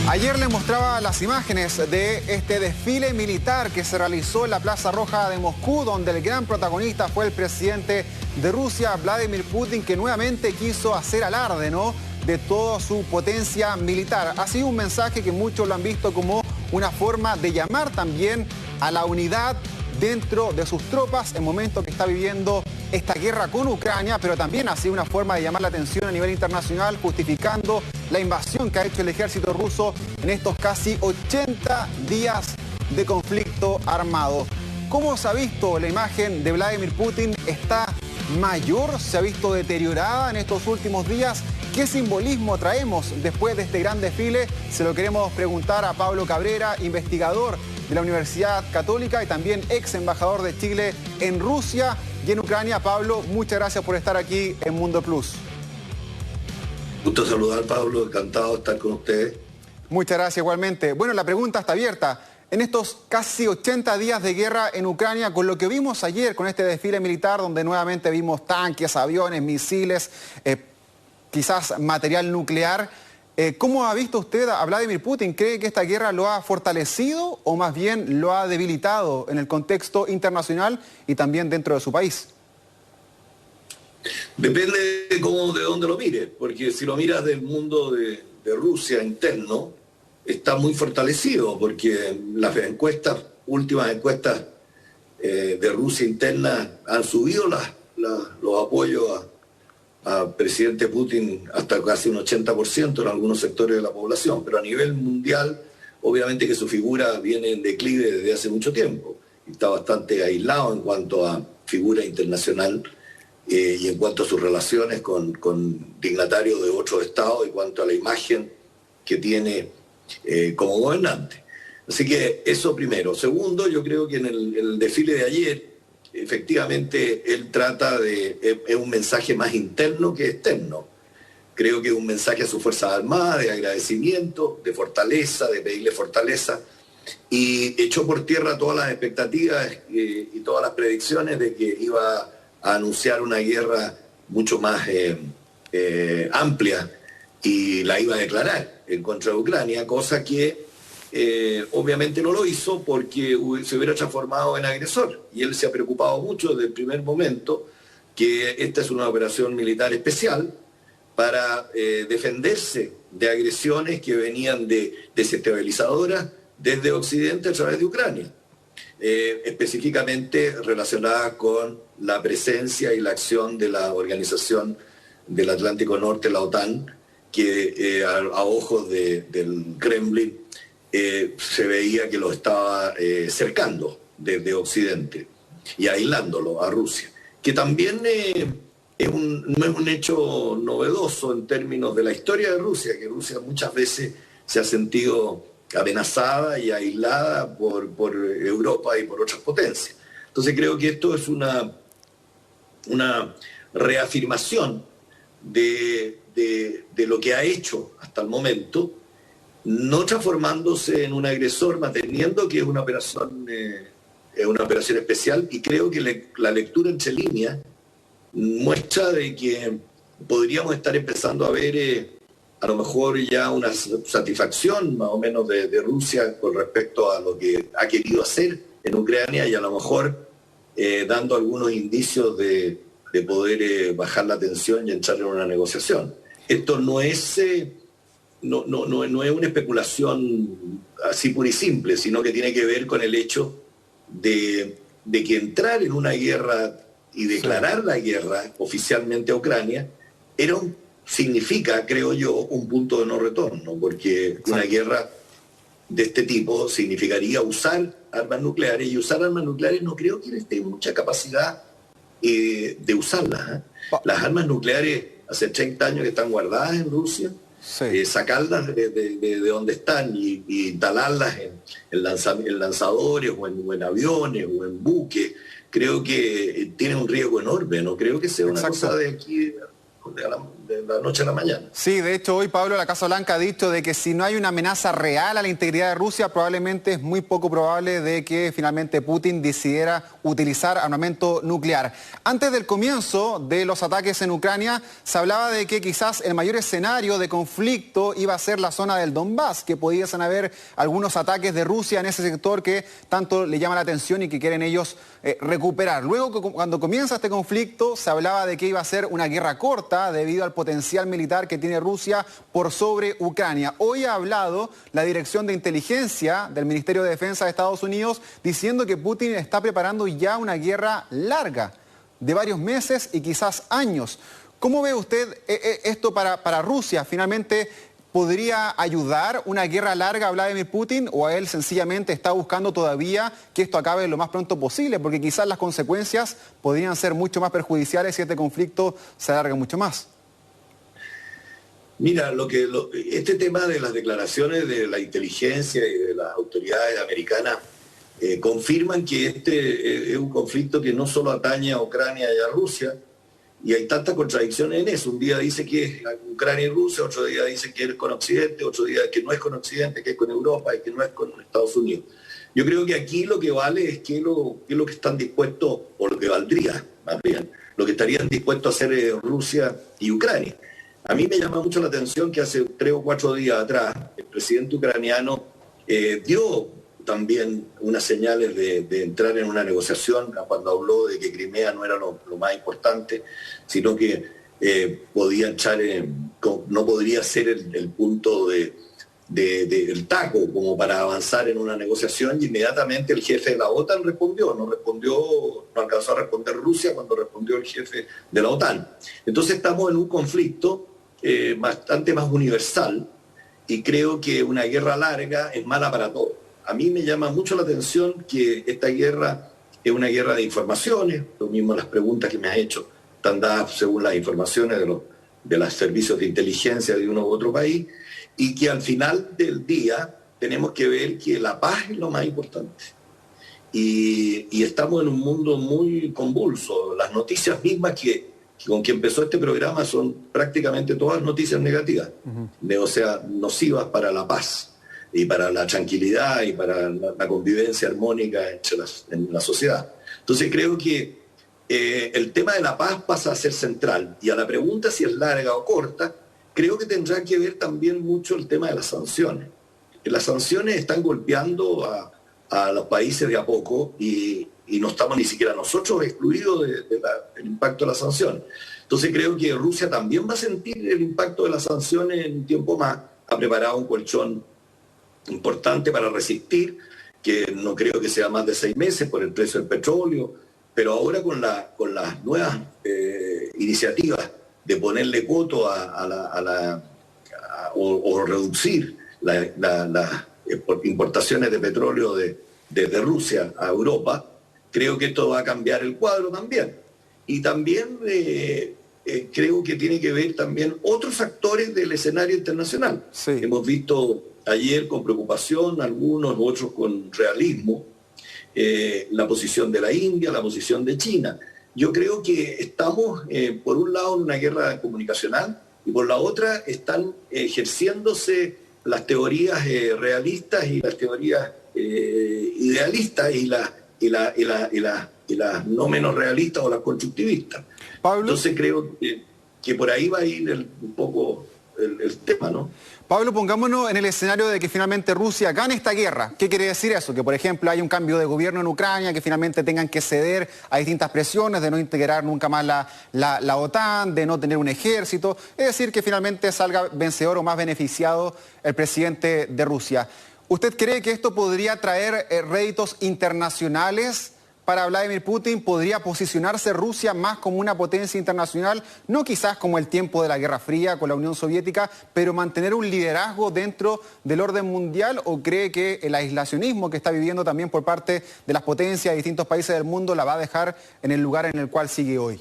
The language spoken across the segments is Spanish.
Ayer les mostraba las imágenes de este desfile militar que se realizó en la Plaza Roja de Moscú, donde el gran protagonista fue el presidente de Rusia, Vladimir Putin, que nuevamente quiso hacer alarde, ¿no?, de toda su potencia militar. Ha sido un mensaje que muchos lo han visto como una forma de llamar también a la unidad dentro de sus tropas en el momento que está viviendo esta guerra con Ucrania, pero también ha sido una forma de llamar la atención a nivel internacional, justificando la invasión que ha hecho el ejército ruso en estos casi 80 días de conflicto armado. ¿Cómo se ha visto la imagen de Vladimir Putin? ¿Está mayor? ¿Se ha visto deteriorada en estos últimos días? ¿Qué simbolismo traemos después de este gran desfile? Se lo queremos preguntar a Pablo Cabrera, investigador de la Universidad Católica y también ex embajador de Chile en Rusia y en Ucrania. Pablo, muchas gracias por estar aquí en Mundo Plus. Gusto saludar, Pablo, encantado de estar con ustedes. Muchas gracias igualmente. Bueno, la pregunta está abierta. En estos casi 80 días de guerra en Ucrania, con lo que vimos ayer con este desfile militar, donde nuevamente vimos tanques, aviones, misiles, quizás material nuclear, ¿cómo ha visto usted a Vladimir Putin? ¿Cree que esta guerra lo ha fortalecido o más bien lo ha debilitado en el contexto internacional y también dentro de su país? Depende de dónde lo mires, porque si lo miras del mundo de Rusia interno, está muy fortalecido, porque las últimas encuestas de Rusia interna han subido los apoyos a presidente Putin hasta casi un 80% en algunos sectores de la población, pero a nivel mundial, obviamente que su figura viene en declive desde hace mucho tiempo. Está bastante aislado en cuanto a figura internacional y en cuanto a sus relaciones con dignatarios de otros estados y en cuanto a la imagen que tiene como gobernante. Así que eso primero. Segundo, yo creo que en el desfile de ayer, efectivamente, él trata es un mensaje más interno que externo. Creo que es un mensaje a sus Fuerzas Armadas de agradecimiento, de fortaleza, de pedirle fortaleza, y echó por tierra todas las expectativas y todas las predicciones de que iba a anunciar una guerra mucho más amplia y la iba a declarar en contra de Ucrania, cosa que obviamente no lo hizo porque se hubiera transformado en agresor. Y él se ha preocupado mucho desde el primer momento que esta es una operación militar especial para defenderse de agresiones que venían desestabilizadoras desde Occidente a través de Ucrania, específicamente relacionadas con la presencia y la acción de la Organización del Atlántico Norte, la OTAN, que a ojos del Kremlin se veía que lo estaba cercando desde Occidente y aislándolo a Rusia, que también no es un hecho novedoso en términos de la historia de Rusia, que Rusia muchas veces se ha sentido amenazada y aislada por Europa y por otras potencias. Entonces creo que esto es una reafirmación de lo que ha hecho hasta el momento, no transformándose en un agresor, manteniendo que es una operación especial, y creo que la lectura entre líneas muestra de que podríamos estar empezando a ver a lo mejor ya una satisfacción más o menos de Rusia con respecto a lo que ha querido hacer en Ucrania y a lo mejor dando algunos indicios de poder bajar la tensión y entrar en una negociación. Esto no es una especulación así pura y simple, sino que tiene que ver con el hecho de que entrar en una guerra y declarar la guerra oficialmente a Ucrania significa, creo yo, un punto de no retorno, porque una guerra de este tipo significaría usar armas nucleares, y usar armas nucleares no creo que esté en mucha capacidad de usarlas. Las armas nucleares hace 30 años que están guardadas en Rusia. Sí. Sacarlas de donde están y instalarlas en lanzadores o en aviones o en buques, creo que tiene un riesgo enorme. No creo que sea una cosa de aquí de la noche a la mañana. Sí, de hecho hoy Pablo, la Casa Blanca ha dicho de que si no hay una amenaza real a la integridad de Rusia, probablemente es muy poco probable de que finalmente Putin decidiera utilizar armamento nuclear. Antes del comienzo de los ataques en Ucrania, se hablaba de que quizás el mayor escenario de conflicto iba a ser la zona del Donbass, que pudiesen haber algunos ataques de Rusia en ese sector que tanto le llama la atención y que quieren ellos recuperar. Luego, cuando comienza este conflicto, se hablaba de que iba a ser una guerra corta debido al potencial militar que tiene Rusia por sobre Ucrania. Hoy ha hablado la Dirección de Inteligencia del Ministerio de Defensa de Estados Unidos diciendo que Putin está preparando ya una guerra larga, de varios meses y quizás años. ¿Cómo ve usted esto para Rusia? ¿Finalmente podría ayudar una guerra larga a Vladimir Putin o él sencillamente está buscando todavía que esto acabe lo más pronto posible? Porque quizás las consecuencias podrían ser mucho más perjudiciales si este conflicto se alarga mucho más. Mira, este tema de las declaraciones de la inteligencia y de las autoridades americanas confirman que este es un conflicto que no solo atañe a Ucrania y a Rusia, y hay tantas contradicciones en eso. Un día dice que es Ucrania y Rusia, otro día dice que es con Occidente, otro día que no es con Occidente, que es con Europa y que no es con Estados Unidos. Yo creo que aquí lo que vale es qué es lo que están dispuestos, o lo que valdría, más bien, lo que estarían dispuestos a hacer Rusia y Ucrania. A mí me llama mucho la atención que hace 3 o 4 días atrás el presidente ucraniano dio también unas señales de entrar en una negociación cuando habló de que Crimea no era lo más importante, sino que no podría ser el punto del taco como para avanzar en una negociación, y inmediatamente el jefe de la OTAN no alcanzó a responder Rusia cuando respondió el jefe de la OTAN. Entonces estamos en un conflicto bastante más universal, y creo que una guerra larga es mala para todos. A mí me llama mucho la atención que esta guerra es una guerra de informaciones, lo mismo las preguntas que me has hecho están dadas según las informaciones de los servicios de inteligencia de uno u otro país, y que al final del día tenemos que ver que la paz es lo más importante. Y estamos en un mundo muy convulso. Las noticias mismas con que empezó este programa son prácticamente todas noticias negativas, o sea, nocivas para la paz y para la tranquilidad y para la convivencia armónica en la sociedad. Entonces creo que el tema de la paz pasa a ser central, y a la pregunta si es larga o corta, creo que tendrá que ver también mucho el tema de las sanciones. Las sanciones están golpeando a los países de a poco, y no estamos ni siquiera nosotros excluidos del impacto de las sanciones. Entonces creo que Rusia también va a sentir el impacto de las sanciones en un tiempo más. Ha preparado un colchón importante para resistir, que no creo que sea más de 6 meses por el precio del petróleo, pero ahora con las nuevas iniciativas de ponerle coto o reducir las importaciones de petróleo desde Rusia a Europa, creo que esto va a cambiar el cuadro también. Y también creo que tiene que ver también otros actores del escenario internacional. Sí. Hemos visto ayer con preocupación, algunos, otros con realismo, la posición de la India, la posición de China. Yo creo que estamos, por un lado, en una guerra comunicacional, y por la otra están ejerciéndose las teorías realistas y las teorías idealistas y las no menos realistas o las constructivistas. Pablo, entonces creo que por ahí va a ir un poco el tema, ¿no? Pablo, pongámonos en el escenario de que finalmente Rusia gane esta guerra. ¿Qué quiere decir eso? Que, por ejemplo, hay un cambio de gobierno en Ucrania, que finalmente tengan que ceder a distintas presiones de no integrar nunca más la OTAN, de no tener un ejército. Es decir, que finalmente salga vencedor o más beneficiado el presidente de Rusia. ¿Usted cree que esto podría traer réditos internacionales para Vladimir Putin? ¿Podría posicionarse Rusia más como una potencia internacional? No quizás como el tiempo de la Guerra Fría con la Unión Soviética, pero mantener un liderazgo dentro del orden mundial, ¿o cree que el aislacionismo que está viviendo también por parte de las potencias de distintos países del mundo la va a dejar en el lugar en el cual sigue hoy?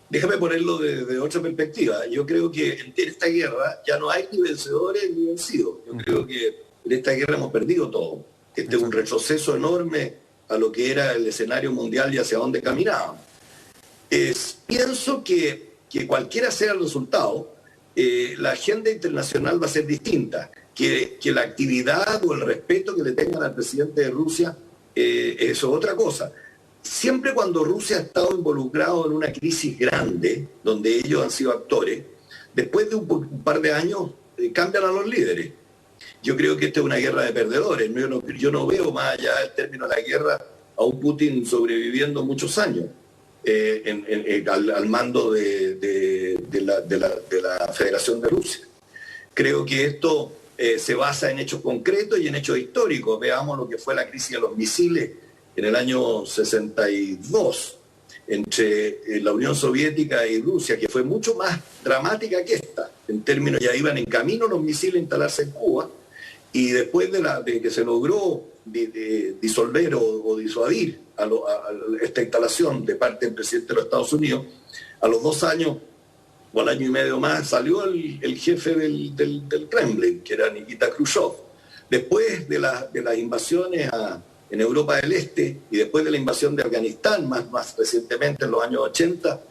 Déjame ponerlo de otra perspectiva. Yo creo que en esta guerra ya no hay ni vencedores ni vencidos. Yo creo que en esta guerra hemos perdido todo. Este es un retroceso enorme a lo que era el escenario mundial y hacia dónde caminábamos. Pienso que que cualquiera sea el resultado, la agenda internacional va a ser distinta, que la actividad o el respeto que le tengan al presidente de Rusia, eso es otra cosa. Siempre cuando Rusia ha estado involucrado en una crisis grande, donde ellos han sido actores, después de un par de años cambian a los líderes. Yo creo que esta es una guerra de perdedores. Yo no veo más allá del término de la guerra a un Putin sobreviviendo muchos años al mando de la Federación de Rusia. Creo que esto se basa en hechos concretos y en hechos históricos. Veamos lo que fue la crisis de los misiles en el año 62 entre la Unión Soviética y Rusia, que fue mucho más dramática que esta. En términos, ya iban en camino los misiles a instalarse en Cuba, y después de que se logró disolver o disuadir a esta instalación de parte del presidente de los Estados Unidos, a los 2 años o al año y medio más salió el jefe del Kremlin, que era Nikita Khrushchev. Después de las invasiones en Europa del Este y después de la invasión de Afganistán, más recientemente en los años 80,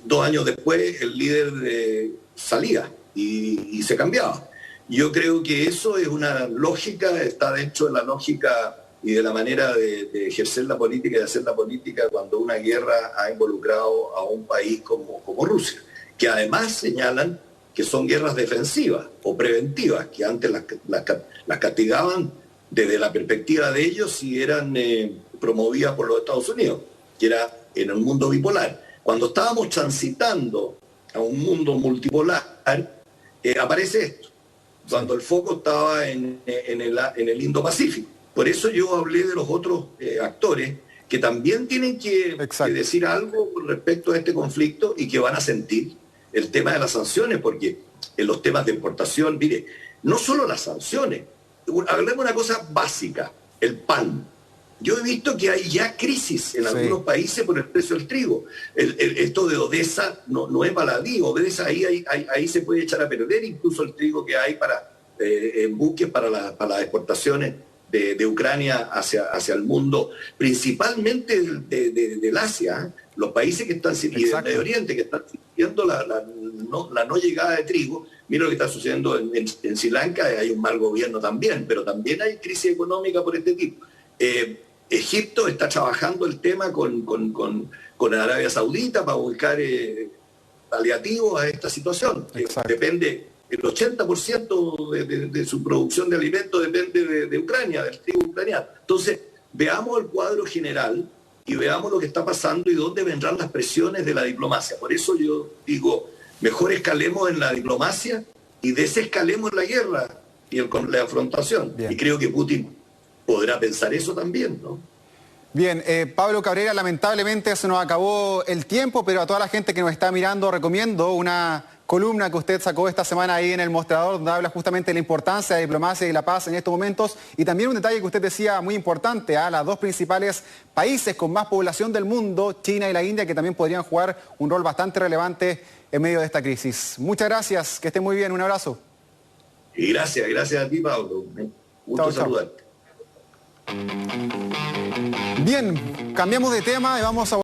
2 años después el líder salía y se cambiaba. Yo creo que eso es una lógica, está dentro de la lógica y de la manera de ejercer la política y de hacer la política cuando una guerra ha involucrado a un país como Rusia, que además señalan que son guerras defensivas o preventivas, que antes las castigaban desde la perspectiva de ellos si eran promovidas por los Estados Unidos, que era en el mundo bipolar. Cuando estábamos transitando a un mundo multipolar, aparece esto, cuando el foco estaba en el Indo-Pacífico. Por eso yo hablé de los otros actores que también tienen que decir algo respecto a este conflicto y que van a sentir el tema de las sanciones, porque en los temas de importación, mire, no solo las sanciones, hablemos de una cosa básica, el pan. Yo he visto que hay ya crisis en algunos países por el precio del trigo. Esto de Odessa no es baladí. Odessa ahí se puede echar a perder incluso el trigo que hay en buques para las exportaciones de Ucrania hacia el mundo, principalmente del Asia, los países que están y del Medio Oriente que están sintiendo la no llegada de trigo. Mira lo que está sucediendo en Sri Lanka, hay un mal gobierno también, pero también hay crisis económica por este tipo. Egipto está trabajando el tema con Arabia Saudita para buscar paliativos a esta situación. Depende, el 80% de su producción de alimentos depende de Ucrania, del trigo ucraniano. Entonces, veamos el cuadro general y veamos lo que está pasando y dónde vendrán las presiones de la diplomacia. Por eso yo digo, mejor escalemos en la diplomacia y desescalemos en la guerra y con la afrontación. Bien. Y creo que Putin podrá pensar eso también, ¿no? Bien, Pablo Cabrera, lamentablemente se nos acabó el tiempo, pero a toda la gente que nos está mirando recomiendo una columna que usted sacó esta semana ahí en El Mostrador, donde habla justamente de la importancia de la diplomacia y la paz en estos momentos, y también un detalle que usted decía muy importante, las 2 principales países con más población del mundo, China y la India, que también podrían jugar un rol bastante relevante en medio de esta crisis. Muchas gracias, que esté muy bien, un abrazo. Y gracias a ti, Pablo. Gusto saludarte. Bien, cambiamos de tema y vamos a